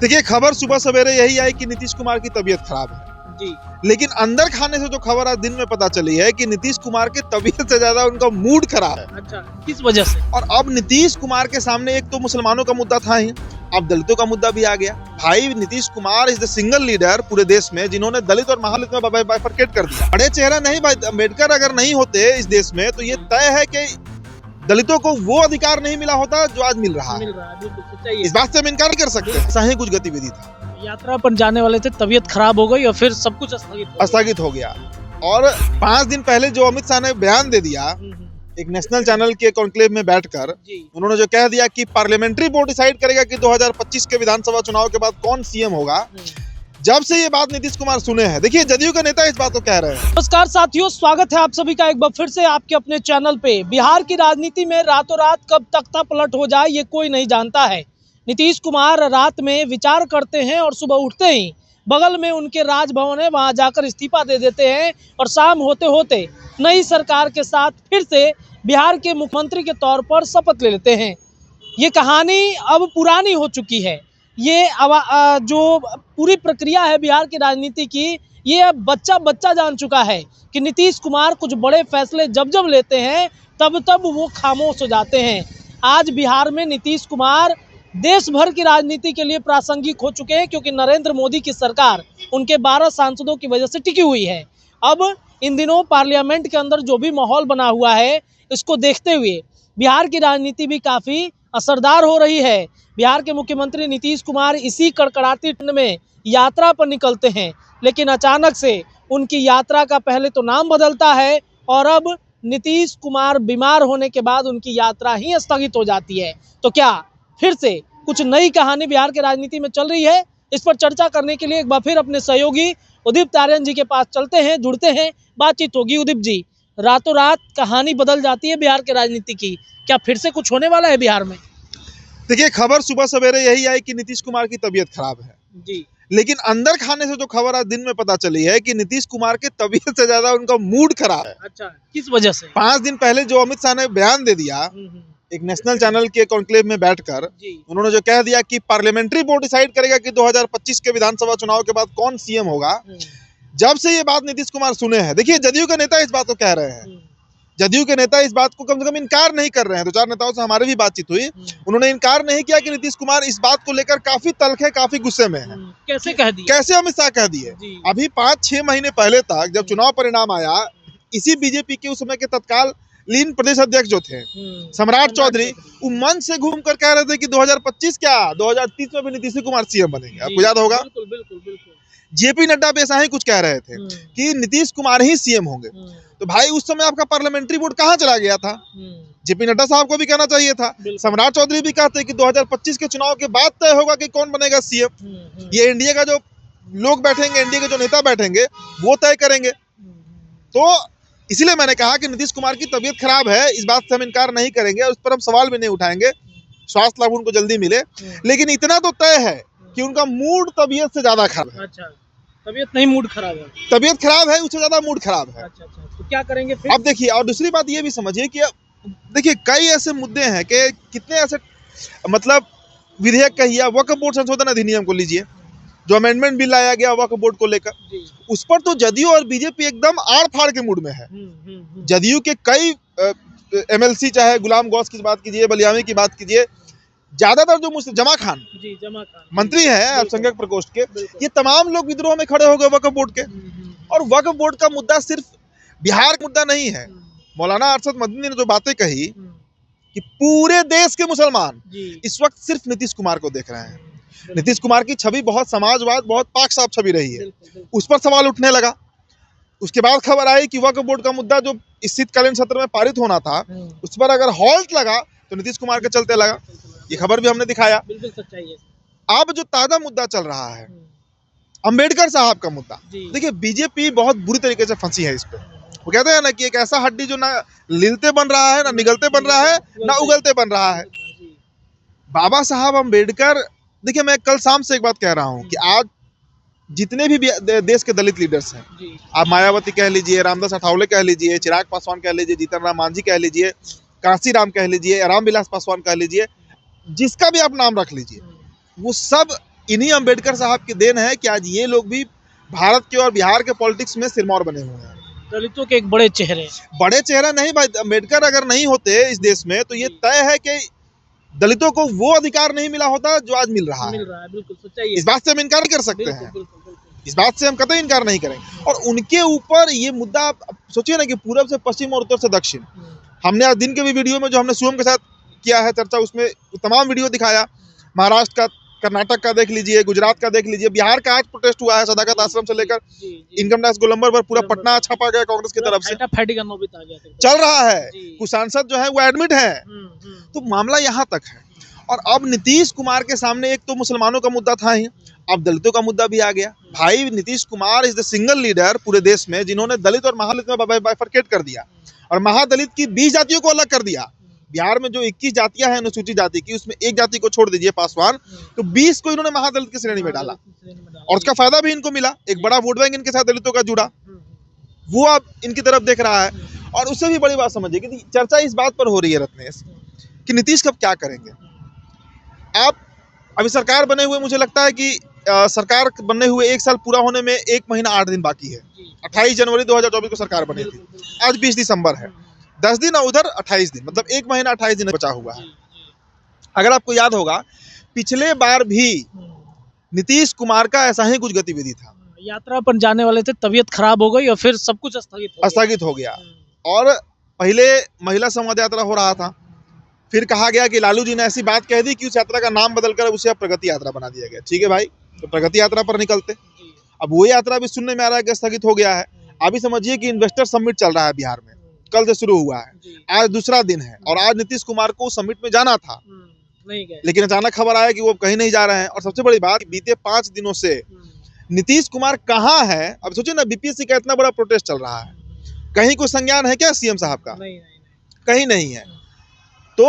देखिए, खबर सुबह सवेरे यही आई कि नीतीश कुमार की तबीयत खराब है जी। लेकिन अंदर खाने से जो खबर आज दिन में पता चली है कि नीतीश कुमार की तबीयत से ज्यादा उनका मूड खराब है। अच्छा, किस वजह से? और अब नीतीश कुमार के सामने एक तो मुसलमानों का मुद्दा था ही, अब दलितों का मुद्दा भी आ गया। भाई, Nitish Kumar is the single leader पूरे देश में जिन्होंने दलित और महादलित में बाइफरकेट कर दिया। बड़े चेहरा नहीं भाई, अम्बेडकर अगर नहीं होते इस देश में तो ये तय है कि दलितों को वो अधिकार नहीं मिला होता जो आज मिल रहा है। बिल्कुल सच्चाई है। इस बात से हम इनकार नहीं कर सकते। ऐसा ही कुछ गतिविधि था, यात्रा पर जाने वाले थे, तबीयत खराब हो गई और फिर सब कुछ स्थगित हो गया। और 5 दिन पहले जो अमित शाह ने बयान दे दिया एक नेशनल चैनल के कॉन्क्लेव में बैठकर, उन्होंने जो कह दिया कि पार्लियामेंट्री बोर्ड डिसाइड करेगा कि 2025 के विधानसभा चुनाव के बाद कौन सीएम होगा। जब से ये बात नीतीश कुमार सुने हैं, देखिए जदयू के नेता इस बात को कह रहे हैं। नमस्कार साथियों, स्वागत है आप सभी का एक बार फिर से आपके अपने चैनल पे। बिहार की राजनीति में रातों रात कब तख्ता पलट हो जाए ये कोई नहीं जानता है। नीतीश कुमार रात में विचार करते हैं और सुबह उठते ही बगल में उनके राजभवन है, वहां जाकर इस्तीफा दे देते हैं और शाम होते होते नई सरकार के साथ फिर से बिहार के मुख्यमंत्री के तौर पर शपथ ले लेते हैं। ये कहानी अब पुरानी हो चुकी है। ये जो पूरी प्रक्रिया है बिहार की राजनीति की, ये अब बच्चा जान चुका है कि नीतीश कुमार कुछ बड़े फैसले जब लेते हैं तब वो खामोश हो जाते हैं। आज बिहार में नीतीश कुमार देश भर की राजनीति के लिए प्रासंगिक हो चुके हैं, क्योंकि नरेंद्र मोदी की सरकार उनके 12 सांसदों की वजह से टिकी हुई है। अब इन दिनों पार्लियामेंट के अंदर जो भी माहौल बना हुआ है, इसको देखते हुए बिहार की राजनीति भी काफ़ी असरदार हो रही है। बिहार के मुख्यमंत्री नीतीश कुमार इसी कड़कड़ाती ठंड में यात्रा पर निकलते हैं, लेकिन अचानक से उनकी यात्रा का पहले तो नाम बदलता है और अब नीतीश कुमार बीमार होने के बाद उनकी यात्रा ही स्थगित हो जाती है। तो क्या फिर से कुछ नई कहानी बिहार के राजनीति में चल रही है? इस पर चर्चा करने के लिए एक बार फिर अपने सहयोगी उदित आर्यन जी के पास चलते हैं, जुड़ते हैं, बातचीत होगी। उदित जी, रातों रात कहानी बदल जाती है बिहार के राजनीति की, क्या फिर से कुछ होने वाला है बिहार में? देखिए, खबर सुबह सवेरे यही आई कि नीतीश कुमार की तबीयत खराब है जी, लेकिन अंदर खाने से जो खबर आज दिन में पता चली है कि नीतीश कुमार की तबीयत से ज्यादा उनका मूड खराब है। अच्छा, किस वजह से? 5 दिन पहले जो अमित शाह ने बयान दे दिया एक नेशनल चैनल के कॉन्क्लेव में बैठकर, उन्होंने जो कह दिया कि पार्लियामेंट्री बोर्ड डिसाइड करेगा कि 2025 के विधानसभा चुनाव के बाद कौन सीएम होगा। जब से ये बात नीतीश कुमार सुने हैं, देखिए जदयू के नेता इस बात को कह रहे हैं। जदयू के नेता इस बात को कम से कम इनकार नहीं कर रहे हैं। 2-4 नेताओं से हमारी भी बातचीत हुई, उन्होंने इनकार नहीं किया कि नीतीश कुमार इस बात को लेकर काफी तल्ख है, काफी गुस्से में है। कैसे कह दिए? कैसे अमित शाह कह दिए? अभी 5-6 महीने पहले तक जब चुनाव परिणाम आया, इसी बीजेपी के उस समय के तत्कालीन प्रदेश अध्यक्ष जो थे सम्राट चौधरी, वो मंच से घूमकर कह रहे थे कि 2025 क्या 2030 में भी नीतीश कुमार सीएम बनेंगे। आपको याद होगा, बिल्कुल। जेपी नड्डा भी ऐसा ही कुछ कह रहे थे कि नीतीश कुमार ही सीएम होंगे। तो भाई, उस समय आपका पार्लियामेंट्री बोर्ड कहाँ चला गया था? जेपी नड्डा साहब को भी कहना चाहिए था। सम्राट चौधरी भी कहते कि 2025 के चुनाव के बाद तय होगा कि कौन बनेगा सीएम। ये एनडीए का जो लोग बैठेंगे, एनडीए के जो नेता बैठेंगे, वो तय करेंगे। तो इसलिए मैंने कहा कि नीतीश कुमार की तबीयत खराब है, इस बात से हम इनकार नहीं करेंगे और उस पर हम सवाल भी नहीं उठाएंगे। स्वास्थ्य लाभ उनको जल्दी मिले, लेकिन इतना तो तय है कि उनका मूड तबीयत से ज्यादा खराब है। अच्छा, तबीयत नहीं, मूड खराब है। तबीयत खराब है, उससे ज्यादा मूड खराब है। अच्छा, तो क्या करेंगे फिर? अब देखिए, और दूसरी बात ये भी समझिए कि देखिए कई ऐसे मुद्दे हैं कि कितने ऐसे, मतलब विधेयक कहिए, वक्फ बोर्ड संशोधन अधिनियम को लीजिए, जो अमेंडमेंट बिल लाया गया वक्फ बोर्ड को लेकर, उस पर तो जदयू और बीजेपी एकदम आड़ फाड़ के मूड में है। जदयू के कई एमएलसी, चाहे गुलाम गौस की बात कीजिए, बलियामी की बात कीजिए, ज्यादातर जो जमा खान मंत्री हैं अल्पसंख्यक प्रकोष्ठ के, ये तमाम लोग विद्रोह में खड़े हो गए वक्फ बोर्ड के। और वक्फ बोर्ड का मुद्दा सिर्फ बिहार का मुद्दा नहीं है। मौलाना अरशद मदनी ने जो बातें कही कि पूरे देश के मुसलमान इस वक्त सिर्फ नीतीश कुमार को देख रहे हैं। नीतीश कुमार की छवि बहुत समाजवाद, बहुत पाक साफ छवि रही है, उस पर सवाल उठने लगा। उसके बाद खबर आई कि वक्फ बोर्ड का मुद्दा जो इस शीतकालीन सत्र में पारित होना था, उस पर अगर हॉल्ट लगा तो नीतीश कुमार के चलते लगा। ये खबर भी हमने दिखाया। बिल्कुल सच्चाई है। अब जो ताजा मुद्दा चल रहा है अम्बेडकर साहब का मुद्दा, देखिए बीजेपी बहुत बुरी तरीके से फंसी है इस पे। वो कहते हैं ना कि एक ऐसा हड्डी जो ना लिलते बन रहा है, ना निगलते बन रहा है, ना उगलते बन रहा है। बाबा साहब अम्बेडकर, देखिए मैं कल शाम से एक बात कह रहा हूँ कि आज जितने भी देश के दलित लीडर्स हैं, आप मायावती कह लीजिए, रामदास अठावले कह लीजिए, चिराग पासवान कह लीजिए, जीतन राम मांझी कह लीजिए, कांशीराम कह लीजिए, रामविलास पासवान कह लीजिए, जिसका भी आप नाम रख लीजिए, वो सब इन्हीं अंबेडकर साहब की देन है कि आज ये लोग भी भारत के और बिहार के पॉलिटिक्स में सिरमौर बने हुए हैं। दलितों के एक बड़े चेहरे। बड़े चेहरा नहीं भाई, अंबेडकर अगर नहीं होते इस देश में तो ये तय है कि दलितों को वो अधिकार नहीं मिला होता जो आज मिल रहा है। बिल्कुल सच्चाई है। इस बात से हम इनकार नहीं कर सकते हैं, बिल्कुल। इस बात से हम कतई इनकार नहीं करेंगे। और उनके ऊपर ये मुद्दा, आप सोचिए ना कि पूरब से पश्चिम और उत्तर से दक्षिण, हमने आज दिन के भी वीडियो में जो हमने शुभम के साथ किया है चर्चा, उसमें तमाम वीडियो दिखाया। महाराष्ट्र का, कर्नाटक का देख लीजिए, गुजरात का देख लीजिए, बिहार का आज प्रोटेस्ट हुआ है सदाकत आश्रम से लेकर इनकम टैक्स गोलंबर पर पूरा पटना छापा गया कांग्रेस की तरफ से, चल रहा है। कुछ सांसद जो है वो एडमिट है। तो मामला यहाँ तक है। और अब नीतीश कुमार के सामने एक तो मुसलमानों का मुद्दा था ही, अब दलितों का मुद्दा भी आ गया। भाई Nitish Kumar is the single leader पूरे देश में जिन्होंने दलित और महादलित में बाइफरकेट कर दिया और महादलित की 20 जातियों को अलग कर दिया। बिहार में जो 21 जातियां हैं अनुसूचित जाति की, उसमें एक जाति को छोड़ दीजिए पासवान, तो 20 को इन्होंने महादलित की श्रेणी में डाला और उसका फायदा भी इनको मिला। एक बड़ा वोट बैंक इनके साथ दलितों का जुड़ा, वो अब इनकी तरफ देख रहा है। और उससे भी बड़ी बात समझिए कि चर्चा इस बात पर हो रही है रत्नेश कि नीतीश कब क्या करेंगे। आप अभी सरकार बने हुए, मुझे लगता है कि सरकार बनने हुए 1 साल पूरा होने में 1 महीना 8 दिन बाकी है। 28 जनवरी 2024 को सरकार बनी थी, आज 20 दिसंबर है, 10 दिन और उधर 28 दिन, मतलब 1 महीना 28 दिन बचा हुआ है। अगर आपको याद होगा पिछले बार भी नीतीश कुमार का ऐसा ही कुछ गतिविधि था। यात्रा पर जाने वाले थे, तबीयत खराब हो गई और फिर सब कुछ स्थगित हो गया। और पहले महिला संवाद यात्रा हो रहा था, फिर कहा गया कि लालू जी ने ऐसी बात कह दी कि उस यात्रा का नाम बदलकर उसे अब प्रगति यात्रा बना दिया गया। ठीक है भाई, तो प्रगति यात्रा पर निकलते। अब वो यात्रा भी सुनने में आ रहा है कि स्थगित हो गया है। अभी समझिए कि इन्वेस्टर समिट चल रहा है बिहार में, कल से शुरू हुआ है, आज दूसरा दिन है और आज नीतीश कुमार को समिट में जाना था, लेकिन अचानक खबर आया कि वो कहीं नहीं जा रहे हैं। और सबसे बड़ी बात, बीते 5 दिनों से नीतीश कुमार कहाँ है। अब सोचिए ना, बीपीएससी का इतना बड़ा प्रोटेस्ट चल रहा है, कहीं कोई संज्ञान है क्या सीएम साहब का? कहीं नहीं है। तो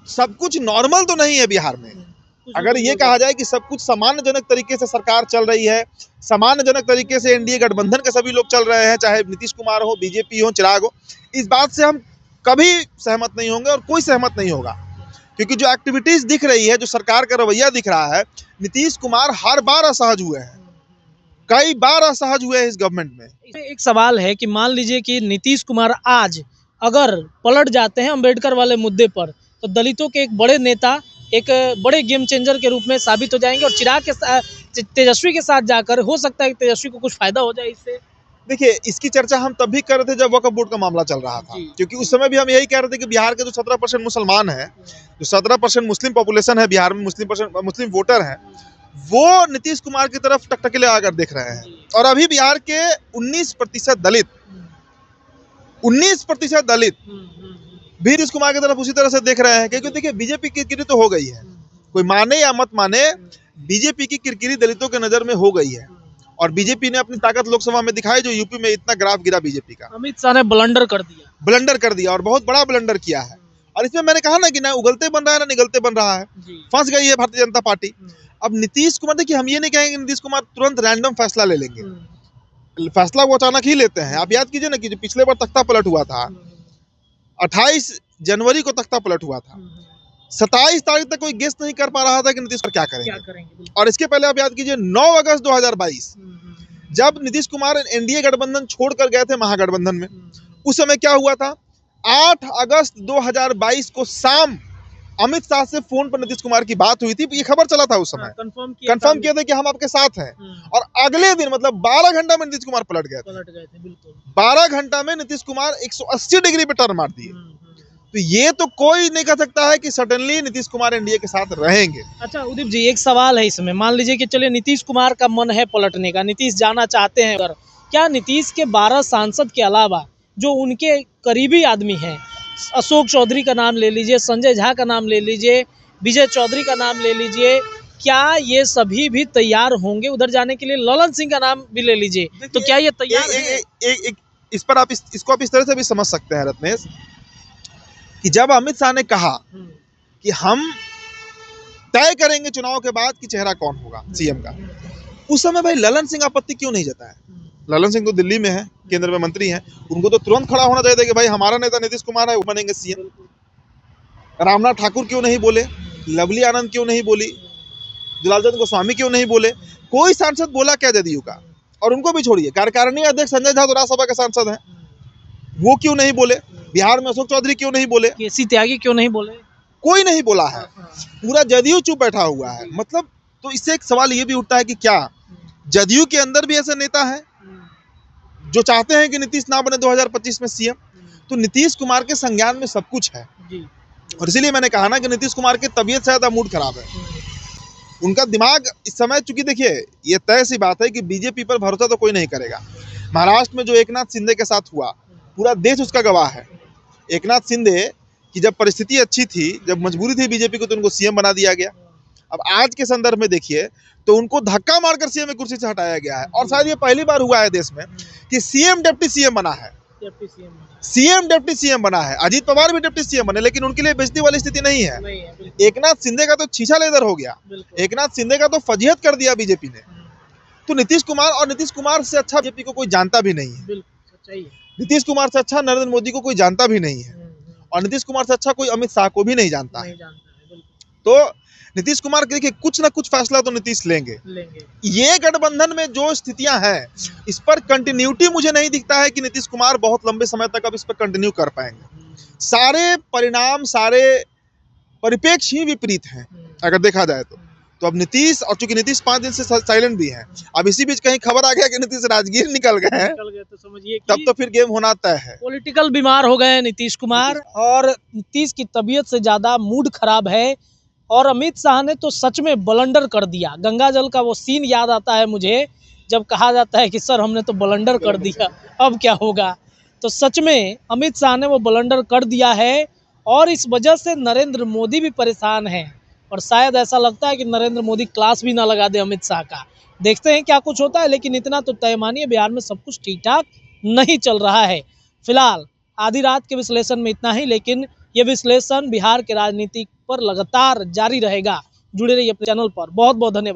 सब कुछ नॉर्मल तो नहीं है बिहार में। अगर ये कहा जाए कि सब कुछ सामान्यजनक तरीके से सरकार चल रही है, सामान्यजनक तरीके से एनडीए गठबंधन के सभी लोग चल रहे हैं, चाहे नीतीश कुमार हो, बीजेपी हो, चिराग हो, इस बात से हम कभी सहमत नहीं होंगे और कोई सहमत नहीं होगा। क्योंकि जो एक्टिविटीज दिख रही है, जो सरकार का रवैया दिख रहा है, नीतीश कुमार हर बार असहज हुए हैं, कई बार असहज हुए हैं इस गवर्नमेंट में। एक सवाल है कि मान लीजिए कि नीतीश कुमार आज अगर पलट जाते हैं अम्बेडकर वाले मुद्दे पर, तो दलितों के एक बड़े नेता, एक बड़े गेम चेंजर के रूप में साबित हो जाएंगे और चिराग के तेजस्वी के साथ जाकर हो सकता है कि तेजस्वी को कुछ फायदा हो जाए इससे। देखिए, इसकी चर्चा हम तब भी कर रहे थे जब वक्फ बोर्ड का मामला चल रहा था, क्योंकि उस समय भी हम यही कह रहे थे कि बिहार के जो 17% मुसलमान हैं, जो 17% मुस्लिम पॉपुलेशन है बिहार में, मुस्लिम वोटर हैं, वो नीतीश कुमार की तरफ टकटकीले आकर देख रहे हैं। और अभी बिहार के 19% दलित भी नीतीश कुमार की तरफ उसी तरह से देख रहे हैं। क्योंकि देखिए, बीजेपी की किरकिरी तो हो गई है, कोई माने या मत माने, बीजेपी की किरकिरी दलितों के नजर में हो गई है। और बीजेपी ने अपनी ताकत लोकसभा में दिखाई, जो यूपी में इतना ग्राफ गिरा बीजेपी का। अमित शाह ने ब्लंडर कर दिया और बहुत बड़ा ब्लंडर किया है। और इसमें मैंने कहा ना कि ना उगलते बन रहा है ना निगलते बन रहा है, फंस गई है भारतीय जनता पार्टी। अब नीतीश कुमार, देखिए हम ये नहीं कहेंगे नीतीश कुमार तुरंत रैंडम फैसला ले लेंगे, फैसला वो अचानक ही लेते हैं। आप याद कीजिए ना कि जो पिछले बार तख्ता पलट हुआ था, 28 जनवरी को तख्ता पलट हुआ था, 27 तारीख तक कोई गेस नहीं कर पा रहा था कि नीतीश कुमार क्या करेंगे। और इसके पहले आप याद कीजिए 9 अगस्त 2022 जब नीतीश कुमार एनडीए गठबंधन छोड़कर गए थे महागठबंधन में, उस समय क्या हुआ था, 8 अगस्त 2022 को शाम अमित शाह से फोन पर नीतीश कुमार की बात हुई थी। ये खबर चला था उस समय, कंफर्म किया था कि हम आपके साथ हैं। और अगले दिन मतलब 12 घंटा में नीतीश कुमार पलट गए थे। 12 घंटा में नीतीश कुमार 180 डिग्री पे टर्न मार दिए। तो ये तो कोई नहीं कह सकता है कि सडनली नीतीश कुमार एनडीए के साथ रहेंगे। अच्छा उदीप जी, एक सवाल है इसमें, मान लीजिए कि चलिए नीतीश कुमार का मन है पलटने का, नीतीश जाना चाहते हैं, अगर क्या नीतीश के 12 सांसद के अलावा जो उनके करीबी आदमी हैं, अशोक चौधरी का नाम ले लीजिए, संजय झा का नाम ले लीजिए, विजय चौधरी का नाम ले लीजिए, क्या ये सभी भी तैयार होंगे उधर जाने के लिए? ललन सिंह का नाम भी ले लीजिए, तो क्या ये तैयार है? इस पर आप इसको आप इस तरह से भी समझ सकते हैं रत्नेश, कि जब अमित शाह ने कहा कि हम तय करेंगे चुनाव के बाद कि चेहरा कौन होगा सीएम का, उस समय भाई ललन सिंह आपत्ति क्यों नहीं जताया? ललन सिंह तो दिल्ली में है, केंद्र में मंत्री हैं, उनको तो तुरंत खड़ा होना चाहिए था कि भाई हमारा नेता नीतीश कुमार है, वो बनेंगे सीएम। रामनाथ ठाकुर क्यों नहीं बोले? लवली आनंद क्यों नहीं बोली? दुलालचंद गोस्वामी क्यों नहीं बोले? कोई सांसद बोला क्या जदयू का? और उनको भी छोड़िए, कार्यकारिणी अध्यक्ष संजय झा तो राज्यसभा के सांसद हैं, वो क्यों नहीं बोले? बिहार में अशोक चौधरी क्यों नहीं बोले? केसी त्यागी क्यों नहीं बोले? कोई नहीं बोला है, पूरा जदयू चुप बैठा हुआ है। मतलब तो इससे एक सवाल ये भी उठता है कि क्या जदयू के अंदर भी ऐसे नेता हैं जो चाहते हैं कि नीतीश ना बने 2025 में सीएम? तो नीतीश कुमार के संज्ञान में सब कुछ है, और इसीलिए मैंने कहा ना कि नीतीश कुमार की तबीयत से ज्यादा मूड खराब है। उनका दिमाग इस समय, चूंकि देखिए ये तय सी बात है कि बीजेपी पर भरोसा तो कोई नहीं करेगा। महाराष्ट्र में जो एकनाथ शिंदे के साथ हुआ, पूरा देश उसका गवाह है। एकनाथ शिंदे की जब परिस्थिति अच्छी थी, जब मजबूरी थी बीजेपी को, तो उनको सीएम बना दिया गया। अब आज के संदर्भ में देखिए तो उनको धक्का मारकर सीएम की कुर्सी से हटाया गया है, और शायद ये पहली बार हुआ है देश में कि सीएम डिप्टी सीएम बना है। सीएम डिप्टी सीएम बना है। अजीत पवार भी डिप्टी सीएम बने, लेकिन उनके लिए बेइज्जती वाली स्थिति नहीं है। एकनाथ शिंदे का तो छीछा लेदर हो गया, एकनाथ शिंदे का तो फजीहत कर दिया बीजेपी ने। तो नीतीश कुमार से अच्छा बीजेपी को कोई जानता भी नहीं है। नीतीश कुमार से अच्छा नरेंद्र मोदी को कोई जानता भी नहीं है, और नीतीश कुमार से अच्छा कोई अमित शाह को भी नहीं जानता है। तो नीतीश कुमार के देखिए कुछ ना कुछ फैसला तो नीतीश लेंगे। ये गठबंधन में जो स्थितियां हैं, इस पर कंटिन्यूटी मुझे नहीं दिखता है कि नीतीश कुमार बहुत लंबे समय तक अब इस पर कंटिन्यू कर पाएंगे। सारे परिणाम, सारे परिपेक्ष ही विपरीत हैं अगर देखा जाए तो अब नीतीश, और चूंकि नीतीश 5 दिन से साइलेंट भी हैं, अब इसी बीच कहीं खबर आ गया कि नीतीश राजगीर निकल गए हैं, तो समझिए तब तो फिर गेम होना तय है। पॉलिटिकल बीमार हो गए नीतीश कुमार, और नीतीश की तबीयत से ज्यादा मूड खराब है। और अमित शाह ने तो सच में ब्लंडर कर दिया। गंगा जल का वो सीन याद आता है मुझे, जब कहा जाता है कि सर हमने तो ब्लंडर कर दिया, अब क्या होगा। तो सच में अमित शाह ने वो ब्लंडर कर दिया है, और इस वजह से नरेंद्र मोदी भी परेशान हैं। और शायद ऐसा लगता है कि नरेंद्र मोदी क्लास भी ना लगा दे अमित शाह का। देखते हैं क्या कुछ होता है, लेकिन इतना तो तय मानिए बिहार में सब कुछ ठीक ठाक नहीं चल रहा है। फिलहाल आधी रात के विश्लेषण में इतना ही, लेकिन ये विश्लेषण बिहार के राजनीति पर लगातार जारी रहेगा। जुड़े रहिए अपने चैनल पर। बहुत बहुत धन्यवाद।